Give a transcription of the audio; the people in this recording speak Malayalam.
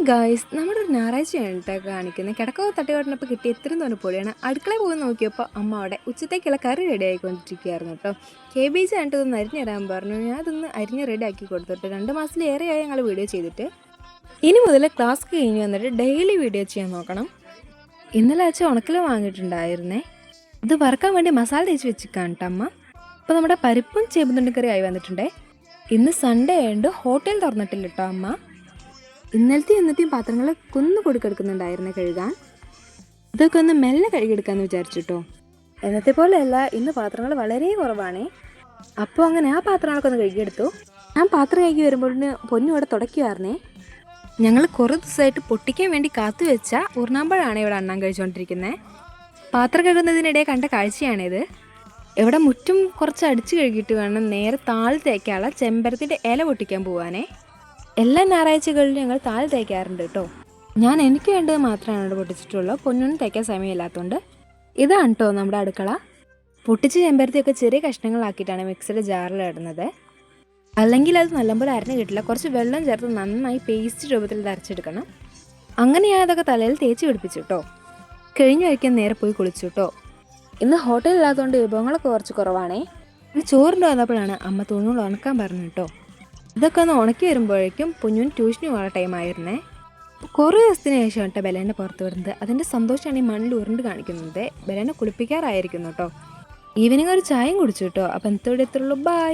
ഗായ്സ് നമ്മുടെ ഒരു ഞായറാഴ്ചയാണ് കേട്ടോ കാണിക്കുന്നത്. കിടക്കോ തട്ടുകാട്ടിനപ്പോൾ കിട്ടിയ ഇത്രയും തോന്നെ പൊടിയാണ്. അടുക്കളയിൽ പോയി നോക്കിയപ്പോൾ അമ്മ അവിടെ ഉച്ചത്തേക്കുള്ള കറി റെഡി ആയിക്കൊണ്ടിരിക്കുകയായിരുന്നു കേട്ടോ. കേബേജ് ആയിട്ട് ഇതൊന്ന് അരിഞ്ഞ് തരാൻ പറഞ്ഞു. ഞാൻ അതൊന്ന് അരിഞ്ഞ് റെഡി ആക്കി കൊടുത്തിട്ട് 2 മാസത്തിലേറെയായി ഞങ്ങൾ വീഡിയോ ചെയ്തിട്ട്. ഇനി മുതൽ ക്ലാസ് കഴിഞ്ഞ് വന്നിട്ട് ഡെയിലി വീഡിയോ ചെയ്യാൻ നോക്കണം. ഇന്നലെ അച്ഛൻ ഉണക്കൽ വാങ്ങിയിട്ടുണ്ടായിരുന്നേ. ഇത് വറുക്കാൻ വേണ്ടി മസാല തേച്ച് വെച്ചിരിക്കുകയാണ് കേട്ടോ അമ്മ. അപ്പോൾ നമ്മുടെ പരിപ്പും ചേമ്പുതണ്ട് കറി ആയി വന്നിട്ടുണ്ടേ. ഇന്ന് സൺഡേ ആയതുകൊണ്ട് ഹോട്ടൽ തുറന്നിട്ടില്ല കേട്ടോ അമ്മ. ഇന്നലത്തെയും പാത്രങ്ങൾ കൊടുക്കെടുക്കുന്നുണ്ടായിരുന്നു കഴുകാൻ. ഇതൊക്കെ ഒന്ന് മെല്ലെ കഴുകിയെടുക്കാമെന്ന് വിചാരിച്ചിട്ടോ. എന്നത്തെ പോലെയല്ല, ഇന്ന് പാത്രങ്ങൾ വളരെ കുറവാണേ. അപ്പോൾ അങ്ങനെ ആ പാത്രങ്ങളൊക്കെ ഒന്ന് കഴുകിയെടുത്തു. ഞാൻ പാത്രം കഴുകി വരുമ്പോഴേ പൊന്നു ഇവിടെ തുടയ്ക്കുമായിരുന്നേ. ഞങ്ങൾ കുറേ ദിവസമായിട്ട് പൊട്ടിക്കാൻ വേണ്ടി കാത്തു വെച്ച ഉറുന്നാമ്പഴാണ് ഇവിടെ അണ്ണാൻ കഴിച്ചുകൊണ്ടിരിക്കുന്നത്. പാത്രം കഴുകുന്നതിനിടെ കണ്ട കാഴ്ചയാണിത്. ഇവിടെ മുറ്റും കുറച്ച് അടിച്ച് കഴുകിയിട്ട് വേണം നേരെ താഴ് തേക്കാനുള്ള ചെമ്പരത്തിൻ്റെ ഇല പൊട്ടിക്കാൻ പോവാനേ. എല്ലാ ഞായറാഴ്ചകളിലും ഞങ്ങൾ താഴ് തേക്കാറുണ്ട് കേട്ടോ. ഞാൻ എനിക്ക് വേണ്ടത് മാത്രമാണ് ഇവിടെ പൊട്ടിച്ചിട്ടുള്ളത്. പൊന്നൊന്നും തേക്കാൻ സമയമില്ലാത്തതുകൊണ്ട്. ഇതാണ് കേട്ടോ നമ്മുടെ അടുക്കള. പൊട്ടിച്ച് ചെമ്പരത്തിയൊക്കെ ചെറിയ കഷ്ണങ്ങളാക്കിയിട്ടാണ് മിക്സിയുടെ ജാറിൽ ഇടുന്നത്. അല്ലെങ്കിൽ അത് നല്ലപോലെ അരഞ്ഞു കിട്ടില്ല. കുറച്ച് വെള്ളം ചേർത്ത് നന്നായി പേസ്റ്റ് രൂപത്തിൽ അരച്ചെടുക്കണം. അങ്ങനെ ഞാൻ അതൊക്കെ തലയിൽ തേച്ച് പിടിപ്പിച്ചു കേട്ടോ. കഴിഞ്ഞു വയ്ക്കാൻ നേരെ പോയി കുളിച്ചു കേട്ടോ. ഇന്ന് ഹോട്ടലില്ലാത്തതുകൊണ്ട് വിഭവങ്ങളൊക്കെ കുറച്ച് കുറവാണേ. ചോറിൻ്റെ വന്നപ്പോഴാണ് അമ്മ തുണികൾ ഉണക്കാൻ പറഞ്ഞു കേട്ടോ. ഇതൊക്കെ ഒന്ന് ഉണക്കി വരുമ്പോഴേക്കും കുഞ്ഞുന് ട്യൂഷന് പോകാൻ ടൈമായിരുന്നേ. കുറേ ദിവസത്തിന് ശേഷം കേട്ടോ ബലേനെ പുറത്ത് വരുന്നത്. അതിൻ്റെ സന്തോഷമാണ് ഈ മണ്ണിൽ ഉരുണ്ട് കാണിക്കുന്നത്. ബലേനെ കുളിപ്പിക്കാറായിരിക്കുന്നു കേട്ടോ. ഈവനിങ് ഒരു ചായയും കുടിച്ചു കേട്ടോ. അപ്പം എത്തോടെ എത്തുള്ളൂ. ബൈ.